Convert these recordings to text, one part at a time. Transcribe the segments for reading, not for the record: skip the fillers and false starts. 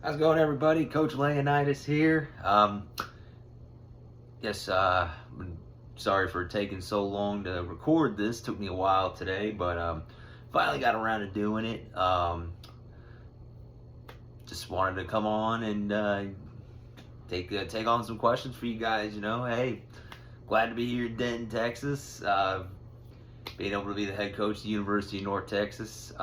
How's it going, everybody? Coach Leonidas here. Sorry for taking so long to record this. Took me a while today, but finally got around to doing it. Just wanted to come on and take on some questions for you guys. Hey, glad to be here in Denton, Texas. Being able to be the head coach of the University of North Texas.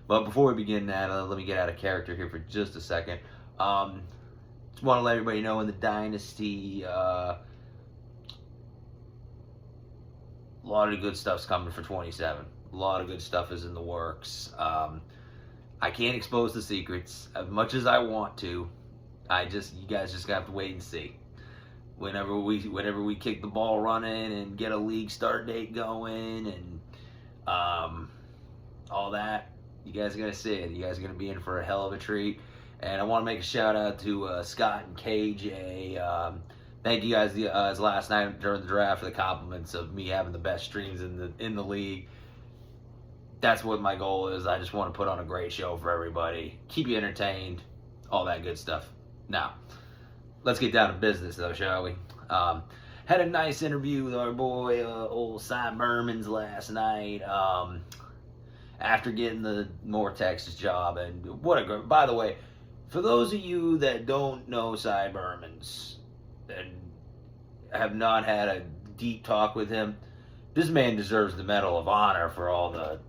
But before we begin that, let me get out of character here for just a second. Just want to let everybody know in the Dynasty, a lot of good stuff's coming for 27. A lot of good stuff is in the works. I can't expose the secrets as much as I want to. You guys just have to wait and see. Whenever we kick the ball running and get a league start date going and all that, you guys are going to see it. You guys are going to be in for a hell of a treat. And I want to make a shout out to Scott and KJ. Thank you guys last night during the draft for the compliments of me having the best streams in the league. That's what my goal is. I just want to put on a great show for everybody. Keep you entertained. All that good stuff. Now, let's get down to business though, shall we? Had a nice interview with our boy, old Cy Bermans last night. After getting the North Texas job, and by the way, for those of you that don't know Cy Bermans and have not had a deep talk with him, this man deserves the Medal of Honor for all the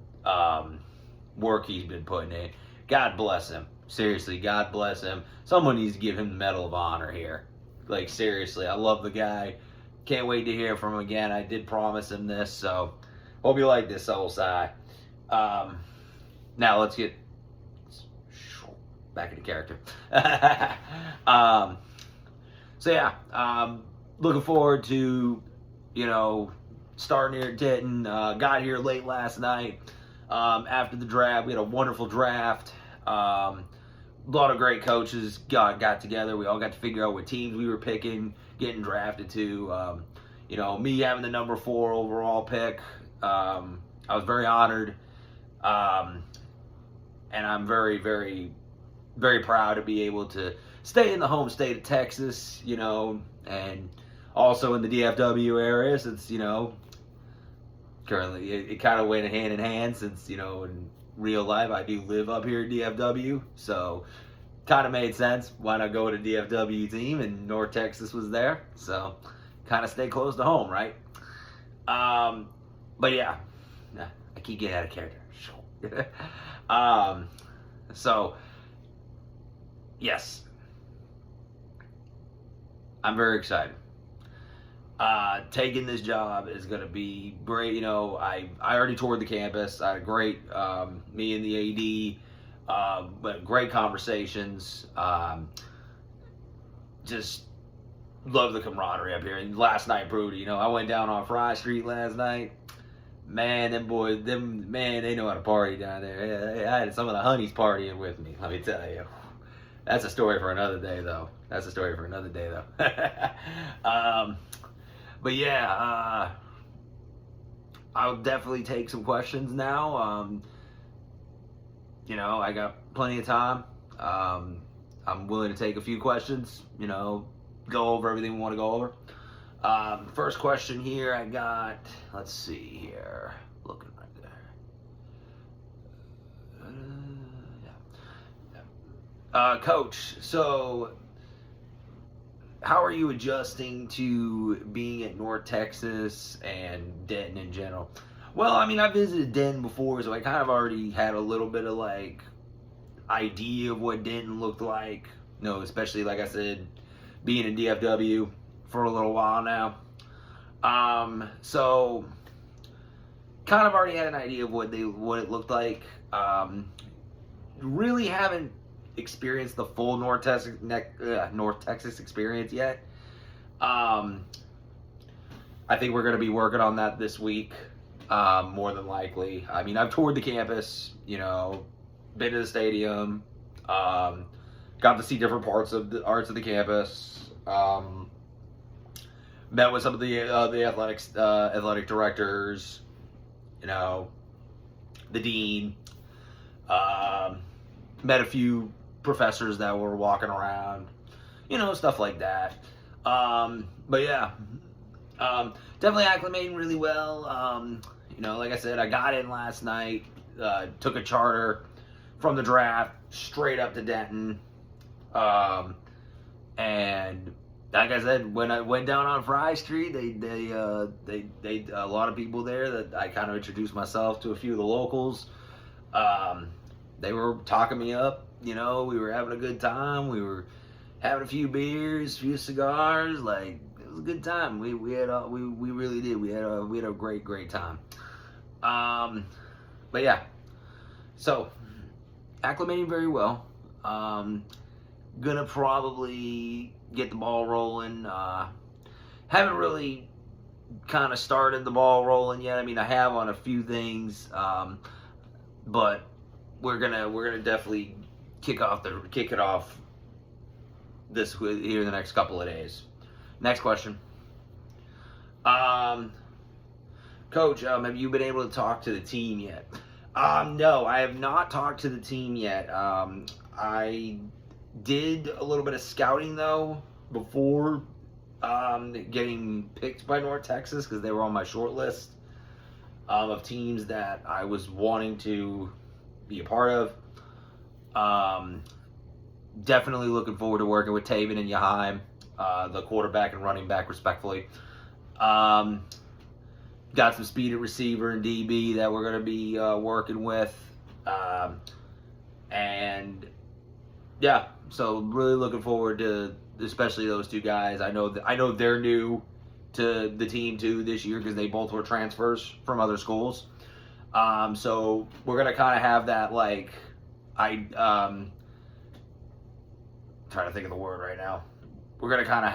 work he's been putting in. God bless him. Seriously, God bless him. Someone needs to give him the Medal of Honor here. Like, seriously, I love the guy. Can't wait to hear from him again. I did promise him this, so hope you like this, old Cy. Now let's get back into character. Looking forward to, starting here at Denton. Got here late last night. After the draft, we had a wonderful draft. A lot of great coaches got together. We all got to figure out what teams we were picking, getting drafted to. Me having the number 4 overall pick. I was very honored. And I'm very, very, very proud to be able to stay in the home state of Texas, and also in the DFW area since, currently it kind of went hand in hand since, in real life I do live up here in DFW. So kind of made sense. Why not go to DFW team? And North Texas was there. So kind of stay close to home, right? But yeah, I keep getting out of character. So yes, I'm very excited. Taking this job is going to be great. I already toured the campus. I had a great, me and the AD, but great conversations. Just love the camaraderie up here. And last night proved it. I went down on Fry Street last night. Man, them boys, they know how to party down there. I had some of the honeys partying with me, let me tell you. That's a story for another day, though. But yeah, I'll definitely take some questions now. I got plenty of time. I'm willing to take a few questions, go over everything we want to go over. First question here I got, let's see here, looking right there. Coach, so how are you adjusting to being at North Texas and Denton in general? Well, I visited Denton before, so I kind of already had a little bit of idea of what Denton looked like. Especially like I said, being in DFW for a little while now. So kind of already had an idea of what it looked like. Really haven't experienced the full North Texas experience yet. I think we're going to be working on that this week, more than likely. I've toured the campus, been to the stadium, got to see different parts of the campus. Met with some of the athletic directors, the dean. Met a few professors that were walking around, stuff like that. But yeah, definitely acclimating really well. Like I said, I got in last night, took a charter from the draft straight up to Denton. And like I said, when I went down on Fry Street, they a lot of people there that I kind of introduced myself to a few of the locals. They were talking me up. We were having a good time. We were having a few beers, a few cigars. Like, it was a good time. We really did. We had a great time. But yeah, so acclimating very well. Gonna probably get the ball rolling. Haven't really kind of started the ball rolling yet. I mean, I have on a few things, but we're gonna definitely kick it off this here in the next couple of days. Next question. Coach, have you been able to talk to the team yet? No, I have not talked to the team yet. I did a little bit of scouting though before getting picked by North Texas, because they were on my short list of teams that I was wanting to be a part of. Definitely looking forward to working with Taven and Yahaim, the quarterback and running back respectfully. Got some speed at receiver and DB that we're going to be working with. And yeah, so really looking forward to especially those two guys. I know they're new to the team too this year, because they both were transfers from other schools. So we're going to kind of have that, like, trying to think of the word right now. We're going to kind of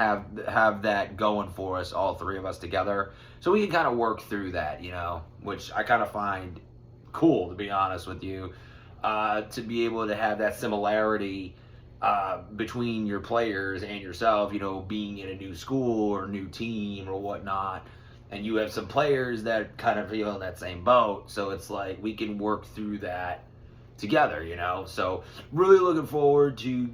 have that going for us, all three of us together, so we can kind of work through that, which I kind of find cool, to be honest with you, to be able to have that similarity between your players and yourself, being in a new school or new team or whatnot, and you have some players that kind of feel in that same boat, so it's like we can work through that together, so really looking forward to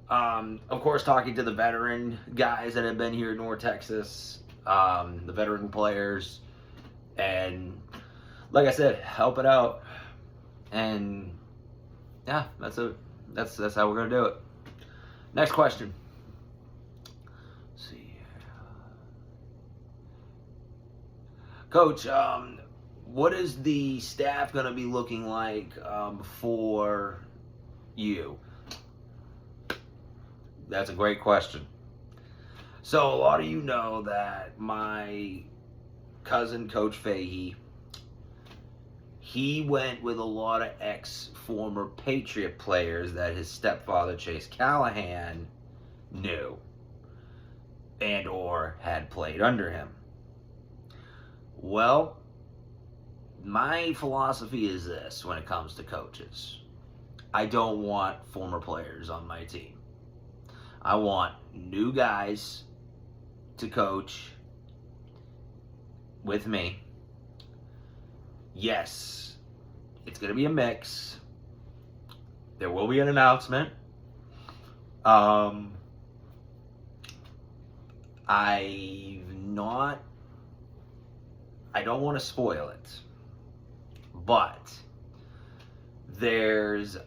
of course, talking to the veteran guys that have been here in North Texas, the veteran players, and like I said, help it out. And yeah, that's how we're gonna do it. Next question. Let's see here. Coach, what is the staff gonna be looking like for you? That's a great question. So a lot of you know that my cousin, Coach Fahey, he went with a lot of ex-former Patriot players that his stepfather, Chase Callahan, knew and or had played under him. Well, my philosophy is this when it comes to coaches. I don't want former players on my team. I want new guys to coach with me. Yes, it's going to be a mix. There will be an announcement. I don't want to spoil it, but there's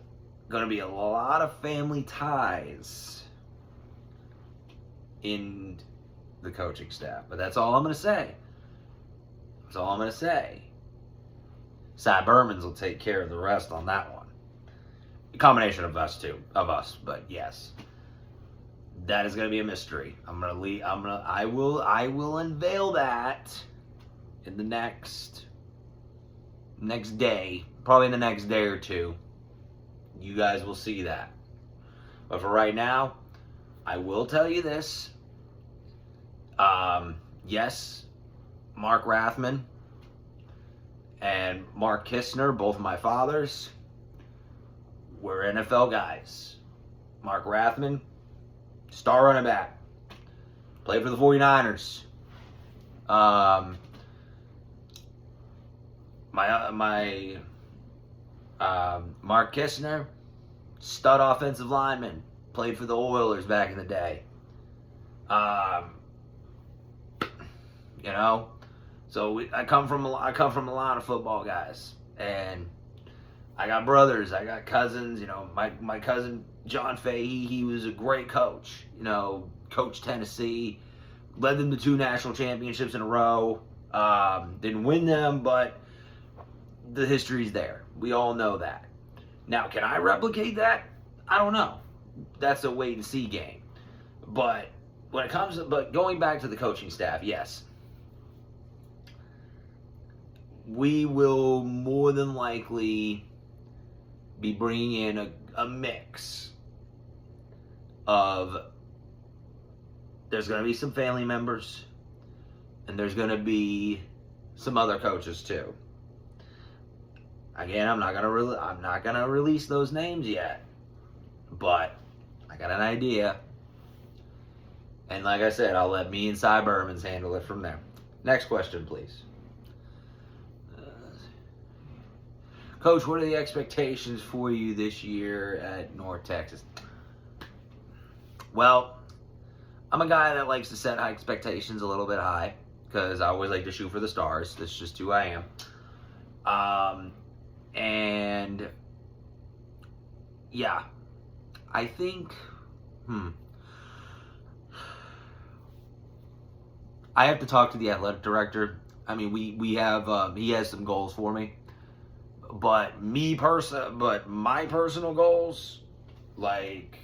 going to be a lot of family ties in the coaching staff, but that's all I'm going to say. That's all I'm going to say. Cy Bermans will take care of the rest on that one. A combination of us, but yes, that is going to be a mystery. I will unveil that in the next day, probably in the next day or two. You guys will see that. But for right now, I will tell you this. Yes, Mark Rathman and Mark Kistner, both of my fathers, were NFL guys. Mark Rathman, star running back, played for the 49ers. Mark Kistner, stud offensive lineman, played for the Oilers back in the day. You know, so I come from a lot of football guys, and I got brothers, I got cousins. You know, my cousin John Fahey, he was a great coach. You know, coached Tennessee, led them to 2 national championships in a row. Didn't win them, but the history's there. We all know that. Now, can I replicate that? I don't know. That's a wait and see game. But going back to the coaching staff, yes. We will more than likely be bringing in a mix of, there's going to be some family members, and there's going to be some other coaches too. Again, I'm not gonna release those names yet, but I got an idea. And like I said, I'll let me and Cy Bermans handle it from there. Next question, please. Coach, what are the expectations for you this year at North Texas? Well, I'm a guy that likes to set high expectations a little bit high because I always like to shoot for the stars. That's just who I am. And yeah, I think, I have to talk to the athletic director. I mean, we have, he has some goals for me, but my personal goals, like,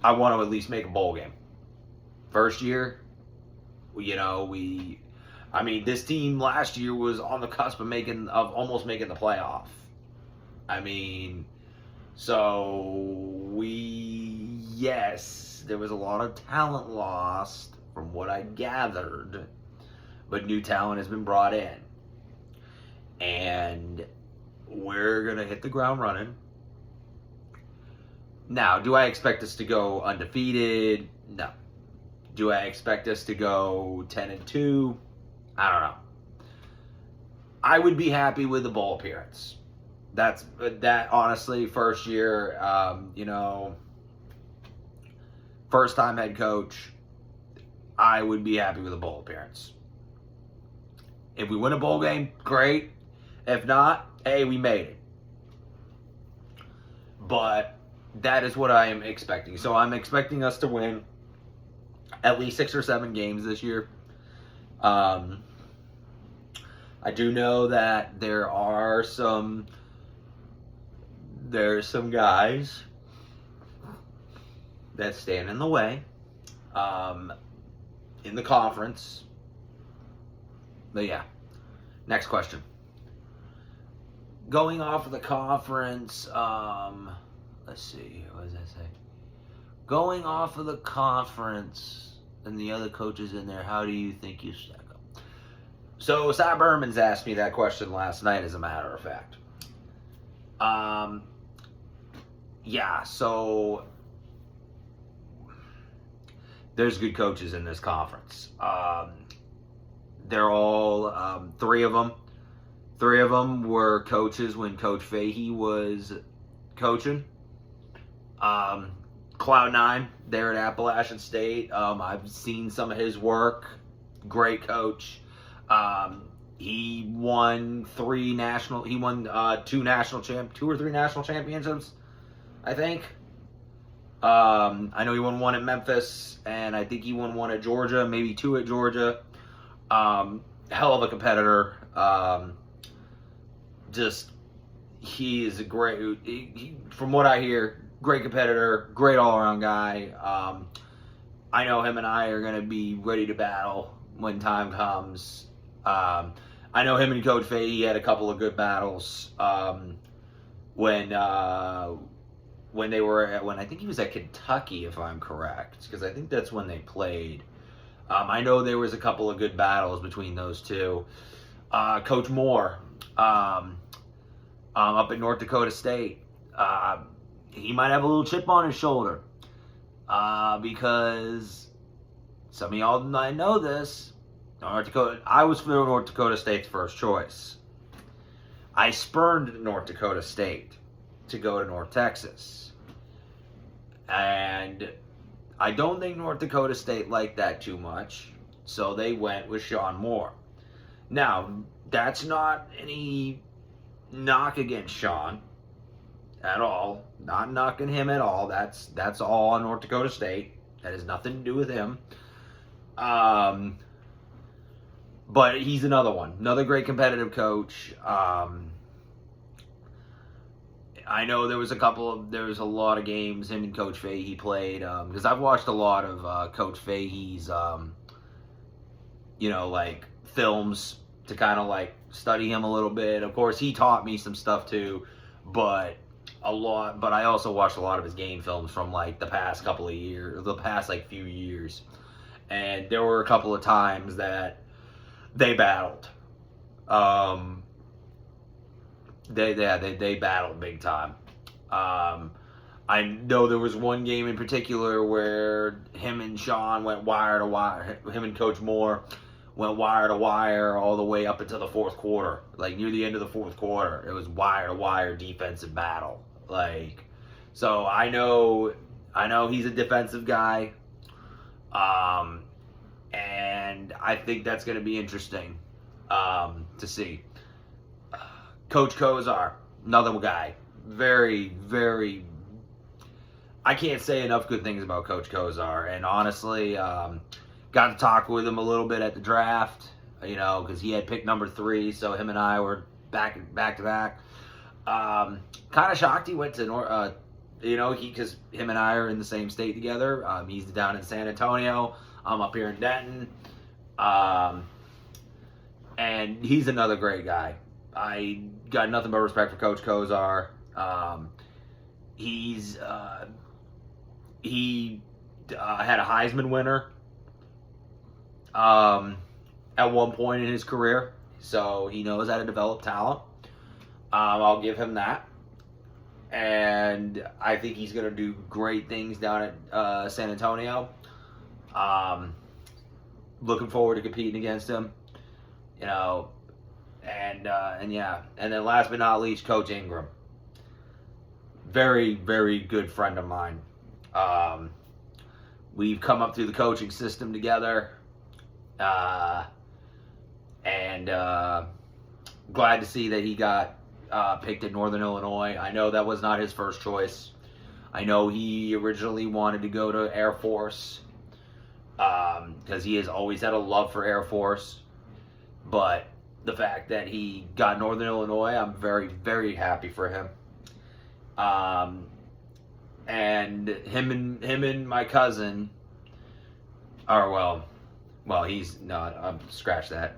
I want to at least make a bowl game. First year, you know, this team last year was on the cusp of almost making the playoff. I mean, so yes, there was a lot of talent lost from what I gathered, but new talent has been brought in. And we're going to hit the ground running. Now, do I expect us to go undefeated? No. Do I expect us to go 10-2? I don't know. I would be happy with the bowl appearance. That honestly, first year, you know, first time head coach, I would be happy with a bowl appearance. If we win a bowl game, great. If not, hey, we made it. But that is what I am expecting. So I'm expecting us to win at least 6 or 7 games this year. I do know that there's some guys that stand in the way in the conference. But yeah, next question. Going off of the conference, let's see, what does that say? Going off of the conference and the other coaches in there, how do you think you stack up? So, Cy Bermans asked me that question last night, as a matter of fact. Yeah, so there's good coaches in this conference. They're all, 3 of them. 3 of them were coaches when Coach Fahey was coaching. Cloud9 there at Appalachian State. I've seen some of his work. Great coach. He won 2 or 3 national championships, I think. I know he won 1 at Memphis, and I think he won 1 at Georgia, maybe 2 at Georgia. Hell of a competitor. He is a great, from what I hear, great competitor, great all-around guy. I know him and I are going to be ready to battle when time comes. I know him and Coach Fahey had a couple of good battles when I think he was at Kentucky, if I'm correct, because I think that's when they played. I know there was a couple of good battles between those two. Coach Moore, up at North Dakota State, he might have a little chip on his shoulder because some of y'all might know this. I was for North Dakota State's first choice. I spurned North Dakota State to go to North Texas. And I don't think North Dakota State liked that too much, so they went with Sean Moore. Now, that's not any knock against Sean at all. Not knocking him at all. That's all on North Dakota State. That has nothing to do with him. But he's another one. Another great competitive coach. I know there was a lot of games him and Coach Fahey played, because I've watched a lot of Coach Fahey's, like films to kind of like study him a little bit. Of course, he taught me some stuff too, but I also watched a lot of his game films from like the past couple of years, the past like few years, and there were a couple of times that they battled. They battled big time. I know there was one game in particular where him and Sean went wire to wire. Him and Coach Moore went wire to wire all the way up into the fourth quarter. Like near the end of the fourth quarter, it was wire to wire defensive battle. Like, so I know he's a defensive guy. And I think that's going to be interesting to see. Coach Kozar, another guy. Very, very... I can't say enough good things about Coach Kozar. And honestly, got to talk with him a little bit at the draft, because he had pick number 3, so him and I were back to back. Kind of shocked he went to because him and I are in the same state together. He's down in San Antonio. I'm up here in Denton. And he's another great guy. I got nothing but respect for Coach Kozar. He had a Heisman winner at one point in his career, so he knows how to develop talent. I'll give him that. And I think he's going to do great things down at San Antonio. Looking forward to competing against him. And then last but not least, Coach Ingram. Very, very good friend of mine. We've come up through the coaching system together. And glad to see that he got picked at Northern Illinois. I know that was not his first choice. I know he originally wanted to go to Air Force, because he has always had a love for Air Force. But the fact that he got Northern Illinois, I'm very, very happy for him. And him and my cousin are scratch that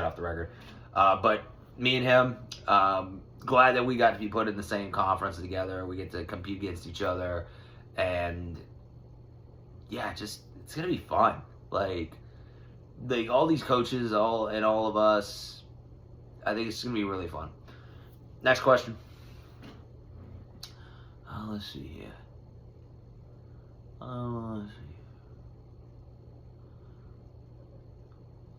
off the record. But me and him, glad that we got to be put in the same conference together. We get to compete against each other, and yeah, it's gonna be fun. Like all these coaches, all of us, I think it's gonna be really fun. Next question. Let's see here. Let's see.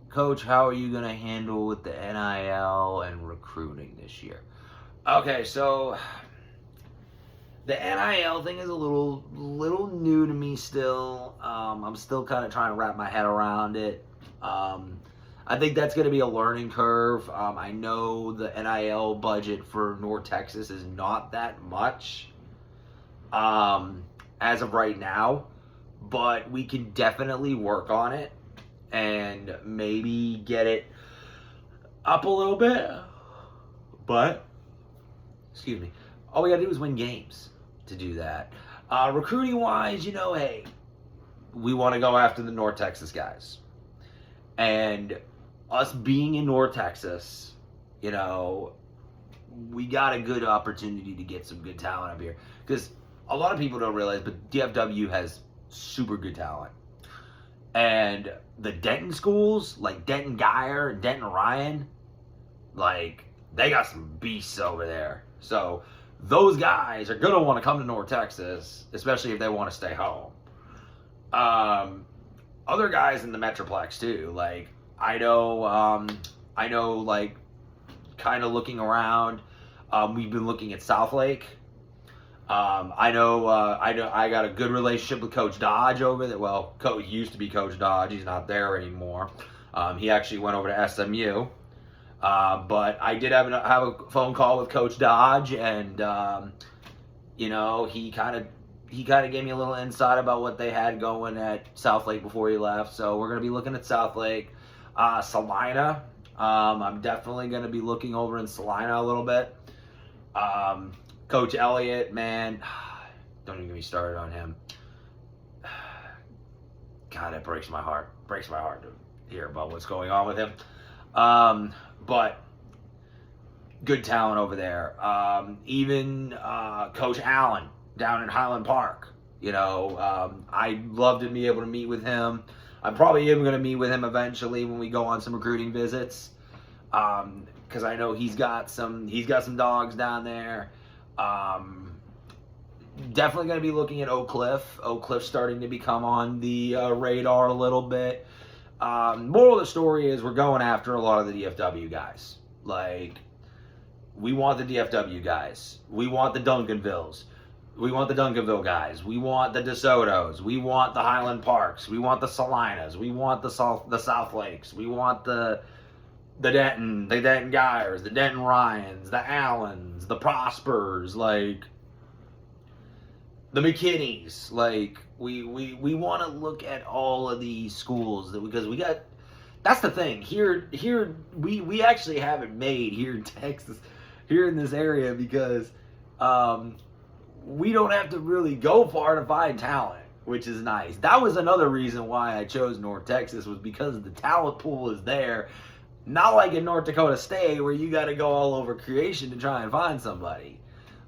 Coach, how are you going to handle with the NIL and recruiting this year? Okay, so the NIL thing is a little new to me still. I'm still kind of trying to wrap my head around it. I think that's going to be a learning curve. I know the NIL budget for North Texas is not that much as of right now, but we can definitely work on it and maybe get it up a little bit. But, excuse me, all we got to do is win games to do that. Recruiting wise, hey, we want to go after the North Texas guys. And us being in North Texas, we got a good opportunity to get some good talent up here. Because a lot of people don't realize, but DFW has super good talent. And the Denton schools, like Denton Geyer and Denton Ryan, like, they got some beasts over there. So those guys are going to want to come to North Texas, especially if they want to stay home. Other guys in the Metroplex, too. Like, I know, like, kind of looking around, We've been looking at Southlake. I know I got a good relationship with Coach Dodge over there. Well, Coach used to be Coach Dodge. He's not there anymore. He actually went over to SMU. But I did have a phone call with Coach Dodge, and you know, he kind of gave me a little insight about what they had going at Southlake before he left. So we're gonna be looking at Southlake, Salina. I'm definitely gonna be looking over in Salina a little bit. Coach Elliott, man, don't even get me started on him. God, it breaks my heart. Breaks my heart to hear about what's going on with him. But good talent over there. Even Coach Allen down in Highland Park. You know, I'd love to be able to meet with him. I'm probably even going to meet with him eventually when we go on some recruiting visits. Because I know he's got some dogs down there. Definitely going to be looking at Oak Cliff. Oak Cliff's starting to become on the radar a little bit. Moral of the story is we're going after a lot of the DFW guys. Like, we want the DFW guys. We want the Duncanvilles. We want the Duncanville guys. We want the DeSotos. We want the Highland Parks. We want the Salinas. We want the South Lakes. We want the Denton Geyers, the Denton Ryans, the Allens, the Prospers, like the McKinneys. Like, we want to look at all of these schools because we got. That's the thing here. We actually have it made here in Texas, here in this area, because we don't have to really go far to find talent, which is nice. That was another reason why I chose North Texas, was because the talent pool is there. Not like in North Dakota State where you got to go all over creation to try and find somebody.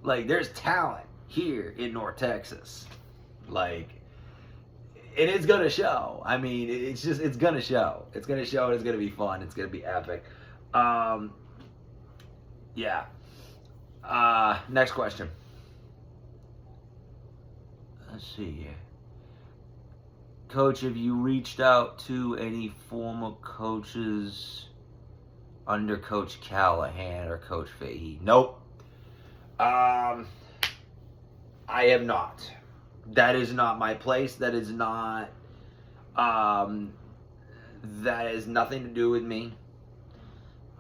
Like, there's talent here in North Texas. Like, and it's going to show. I mean, it's going to show. It's going to show, and it's going to be fun. It's going to be epic. Yeah. Next question. Let's see here. Coach, have you reached out to any former coaches under Coach Callahan or Coach Fahey? Nope. I have not. That is not my place. That is not. That has nothing to do with me.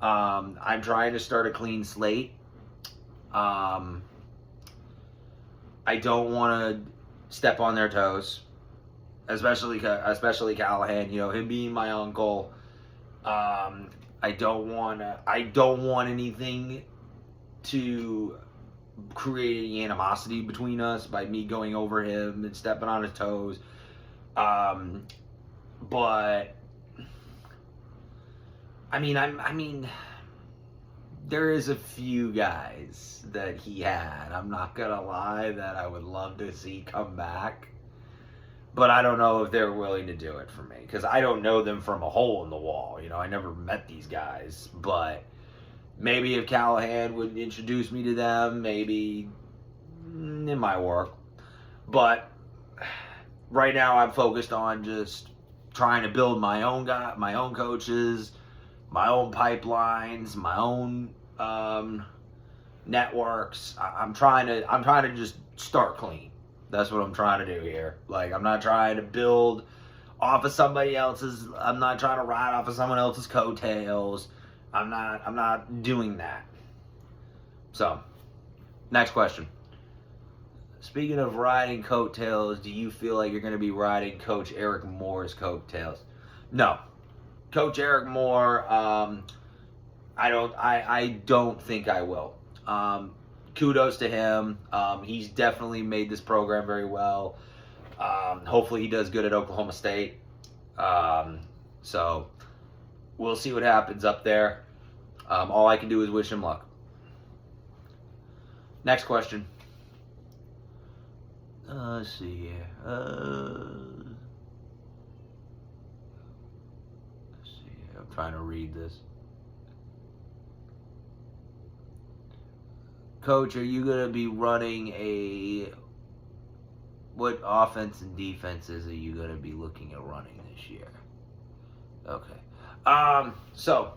I'm trying to start a clean slate. I don't want to step on their toes, especially Callahan. You know, him being my uncle. I don't want anything to create any animosity between us by me going over him and stepping on his toes. But I mean, there is a few guys that he had, I'm not gonna lie, that I would love to see come back. But I don't know if they're willing to do it for me, because I don't know them from a hole in the wall. You know, I never met these guys. But maybe if Callahan would introduce me to them, maybe it might work. But right now I'm focused on just trying to build my own coaches, my own pipelines, my own networks. I'm trying to just start clean. That's what I'm trying to do here. Like, I'm not trying to build off of somebody else's. I'm not trying to ride off of someone else's coattails. I'm not doing that. So, next question. Speaking of riding coattails, do you feel like you're going to be riding Coach Eric Moore's coattails? No. Coach Eric Moore, I don't think I will. Kudos to him. He's definitely made this program very well. Hopefully he does good at Oklahoma State. So we'll see what happens up there. All I can do is wish him luck. Next question. Let's see here. Let's see. I'm trying to read this. Coach, are you going to be running what offense and defenses are you going to be looking at running this year? Okay. So,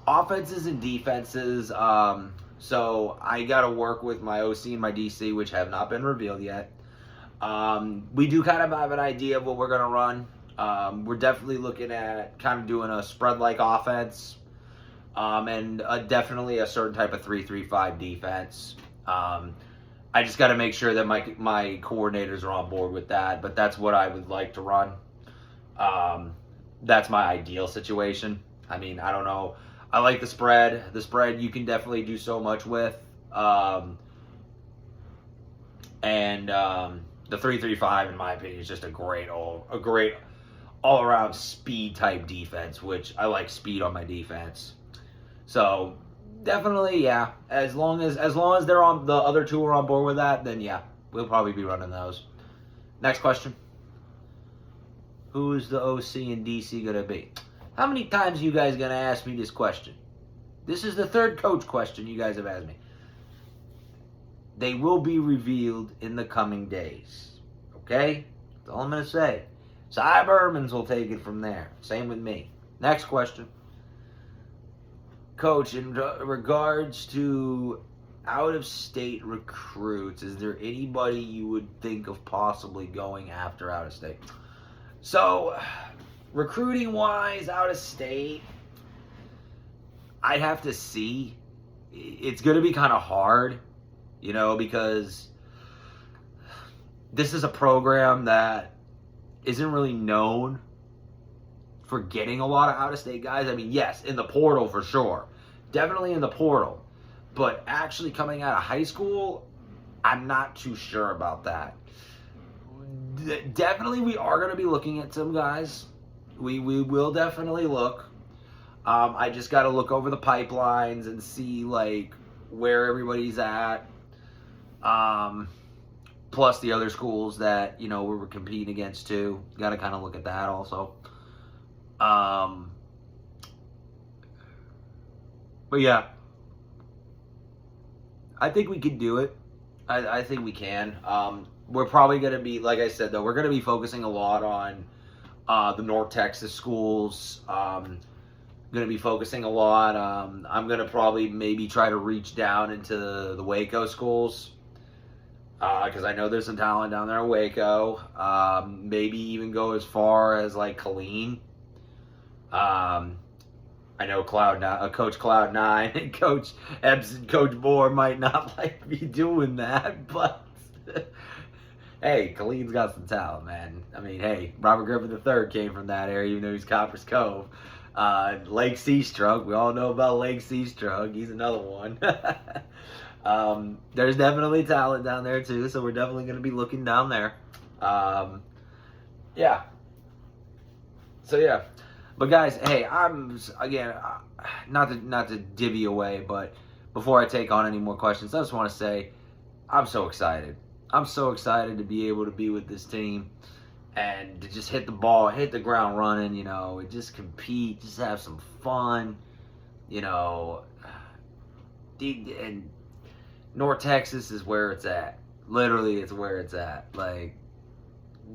offenses and defenses, So I got to work with my OC and my DC, which have not been revealed yet. We do kind of have an idea of what we're going to run. We're definitely looking at kind of doing a spread-like offense, and definitely a certain type of 3-3-5 defense. I just got to make sure that my coordinators are on board with that, but that's what I would like to run. That's my ideal situation. I mean, I don't know. I like the spread. The spread you can definitely do so much with. And the 3-3-5, in my opinion, is just a great all-around speed type defense, which I like speed on my defense. So definitely, yeah. As long as they're on, the other two are on board with that, then yeah, we'll probably be running those. Next question. Who is the OC and DC gonna be? How many times are you guys gonna ask me this question? This is the third coach question you guys have asked me. They will be revealed in the coming days. Okay? That's all I'm gonna say. Cy Bermans will take it from there. Same with me. Next question. Coach, in regards to out-of-state recruits, is there anybody you would think of possibly going after out-of-state? So, recruiting-wise, out-of-state, I'd have to see. It's going to be kind of hard, because this is a program that isn't really known for getting a lot of out-of-state guys. I mean, yes, in the portal for sure. Definitely in the portal. But actually coming out of high school, I'm not too sure about that. Definitely we are going to be looking at some guys. We will definitely look. I just got to look over the pipelines and see, where everybody's at. Plus the other schools that, we were competing against too. Got to kind of look at that also. But yeah, I think we can do it. I think we can. We're probably going to be, like I said, though, we're going to be focusing a lot on the North Texas schools. Going to be focusing a lot. I'm going to probably maybe try to reach down into the Waco schools, because I know there's some talent down there in Waco. Maybe even go as far as Killeen. I know Coach Cloud9 and Coach Epps and Coach Moore might not like me doing that, but hey, Killeen's got some talent, man. I mean, hey, Robert Griffin III came from that area, even though he's Copper's Cove. Lake Seastrug, we all know about Lake Seastrug. He's another one. There's definitely talent down there too, so we're definitely going to be looking down there. Yeah. So yeah. But guys, hey, I'm again not to divvy away, but before I take on any more questions, I just want to say I'm so excited. I'm so excited to be able to be with this team and to just hit the ground running, and just compete, just have some fun, and North Texas is where it's at. Literally, it's where it's at.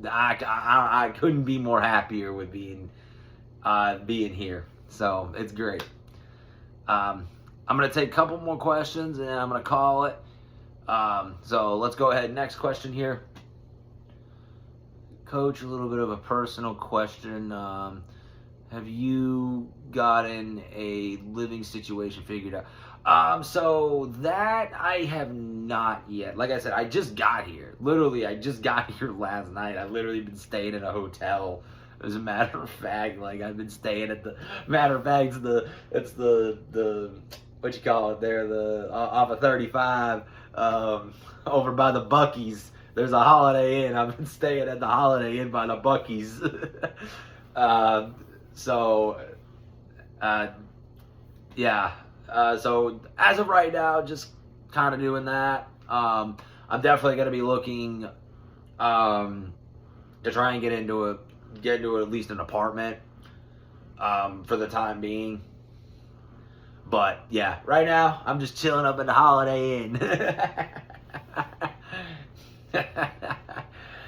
I couldn't be more happier with being here. So it's great. I'm going to take a couple more questions and I'm going to call it. So let's go ahead. Next question here. Coach, a little bit of a personal question. Have you gotten a living situation figured out? So that I have not yet. Like I said, I just got here. Literally, I just got here last night. I've literally been staying in a hotel. As a matter of fact, I've been staying at the. Matter of fact, it's the what you call it there, the off of 35, over by the Buc-ee's. There's a Holiday Inn. I've been staying at the Holiday Inn by the Buc-ee's. Yeah. So as of right now, just kind of doing that. I'm definitely gonna be looking to try and get into at least an apartment for the time being. But yeah, right now I'm just chilling up in the Holiday Inn.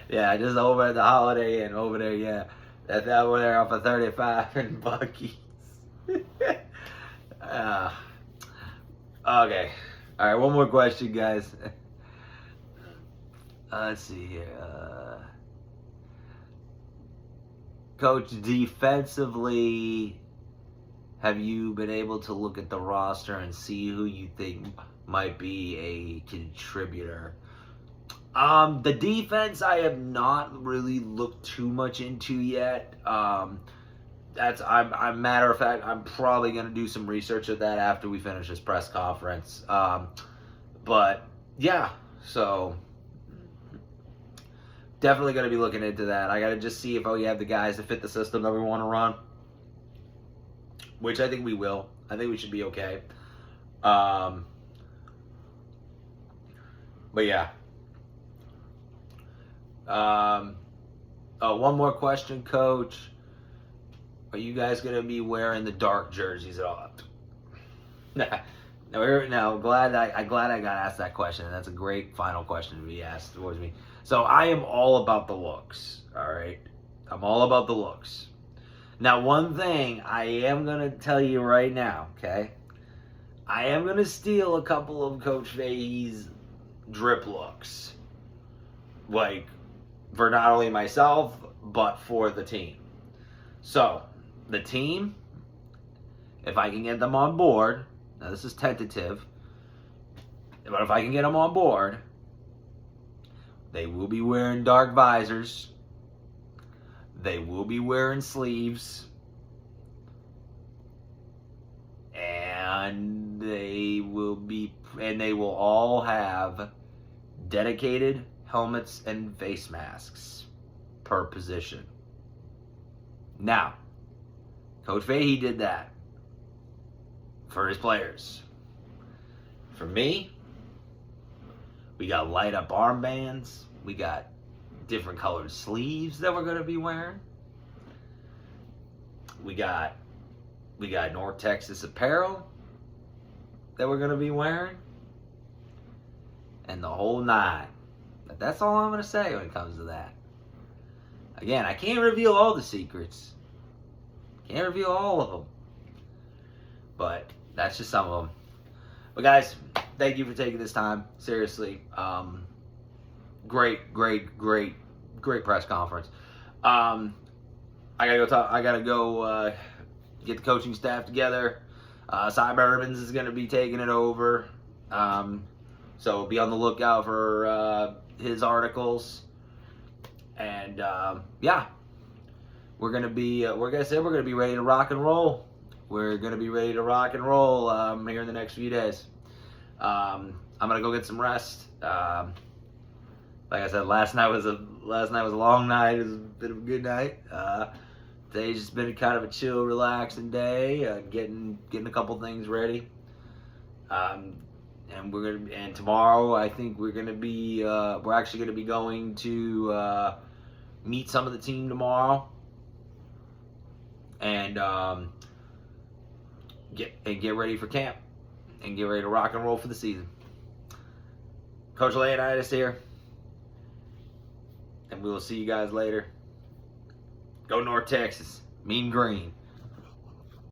Yeah, just over at the Holiday Inn over there. Yeah, that over there off of 35 and Buc-ee's. Okay, All right, one more question, guys. Let's see here. Coach, defensively, have you been able to look at the roster and see who you think might be a contributor? The defense I have not really looked too much into yet. I'm matter of fact, I'm probably gonna do some research of that after we finish this press conference. But yeah, so definitely gonna be looking into that. I gotta just see if we have the guys to fit the system that we want to run, which I think we will. I think we should be okay. But yeah. One more question, Coach. Are you guys gonna be wearing the dark jerseys at all? No, glad I got asked that question, and that's a great final question to be asked towards me. So I am all about the looks. All right, I'm all about the looks. Now, one thing I am gonna tell you right now, okay? I am gonna steal a couple of Coach Fahey's drip looks, like for not only myself but for the team. So the team, if I can get them on board, now this is tentative, but if I can get them on board, they will be wearing dark visors. They will be wearing sleeves. And they will all have dedicated helmets and face masks per position. Now, Coach Fahey did that for his players. For me, we got light up armbands. We got different colored sleeves that we're going to be wearing. We got North Texas apparel that we're going to be wearing. And the whole nine. But that's all I'm going to say when it comes to that. Again, I can't reveal all the secrets. Can't reveal all of them. But that's just some of them. But guys, thank you for taking this time. Seriously. Great press conference. I gotta go get the coaching staff together. Cyber Urbans is gonna be taking it over. So be on the lookout for his articles. And yeah, we're gonna be we're gonna be ready to rock and roll. We're gonna be ready to rock and roll here in the next few days. I'm gonna go get some rest. Like I said, last night was a long night. It was a bit of a good night. Today's just been kind of a chill, relaxing day. Getting a couple things ready. And tomorrow I think we're actually gonna be going to meet some of the team tomorrow. And get ready for camp and get ready to rock and roll for the season. Coach Leonidas here, and we will see you guys later. Go North Texas, mean green.